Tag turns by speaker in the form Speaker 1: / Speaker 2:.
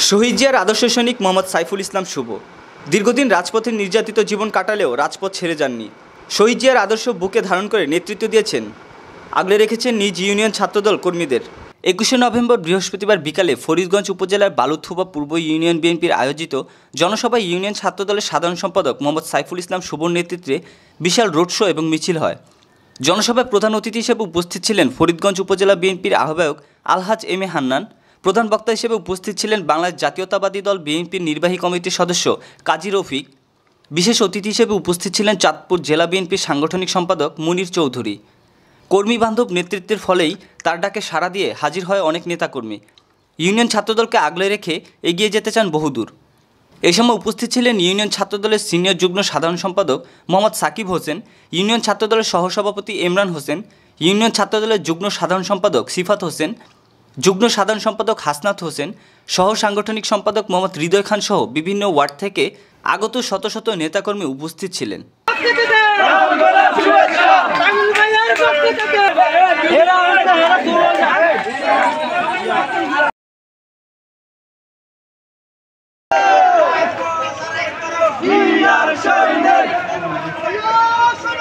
Speaker 1: শহীদ জিয়ার আদর্শ সৈনিক মোহাম্মদ সাইফুল ইসলাম শুভ দীর্ঘদিন রাজপথে নির্যাতিত জীবন কাটালেও রাজপথ ছেড়ে যাননি। শহীদ জিয়ার আদর্শ বুকে ধারণ করে নেতৃত্ব দিয়েছেন, আগলে রেখেছেন নিজ ইউনিয়ন ছাত্রদল কর্মীদের। 21শে নভেম্বর বৃহস্পতিবার বিকালে ফরিদগঞ্জ উপজেলার বালুথুবা পূর্ব ইউনিয়ন বিএনপির আয়োজিত জনসভায় ইউনিয়ন ছাত্রদলের সাধারণ সম্পাদক মোহাম্মদ সাইফুল ইসলাম শুভর নেতৃত্বে বিশাল রোড শো এবং মিছিল হয়। জনসভায় প্রধান অতিথি হিসেবে উপস্থিত ছিলেন ফরিদগঞ্জ উপজেলা বিএনপির আহ্বায়ক আলহাজ এম এ হান্নান। প্রধান বক্তা হিসেবে উপস্থিত ছিলেন বাংলাদেশ জাতীয়তাবাদী দল বিএনপির নির্বাহী কমিটির সদস্য কাজী রফিক। বিশেষ অতিথি হিসেবে উপস্থিত ছিলেন চাঁদপুর জেলা বিএনপির সাংগঠনিক সম্পাদক মুনির চৌধুরী। কর্মী বান্ধব নেতৃত্বের ফলেই তার ডাকে সাড়া দিয়ে হাজির হয় অনেক নেতাকর্মী। ইউনিয়ন ছাত্রদলকে আগলে রেখে এগিয়ে যেতে চান বহুদূর। এই সময় উপস্থিত ছিলেন ইউনিয়ন ছাত্রদলের সিনিয়র যুগ্ম সাধারণ সম্পাদক মোহাম্মদ সাকিব হোসেন, ইউনিয়ন ছাত্রদলের সহসভাপতি ইমরান হোসেন, ইউনিয়ন ছাত্রদলের যুগ্ম সাধারণ সম্পাদক সিফাত হোসেন, যুগ্ম সাধারণ সম্পাদক হাসনাত হোসেন, সহ সাংগঠনিক সম্পাদক মোহাম্মদ হৃদয় খান সহ বিভিন্ন ওয়ার্ড থেকে আগত শত শত নেতাকর্মী উপস্থিত ছিলেন।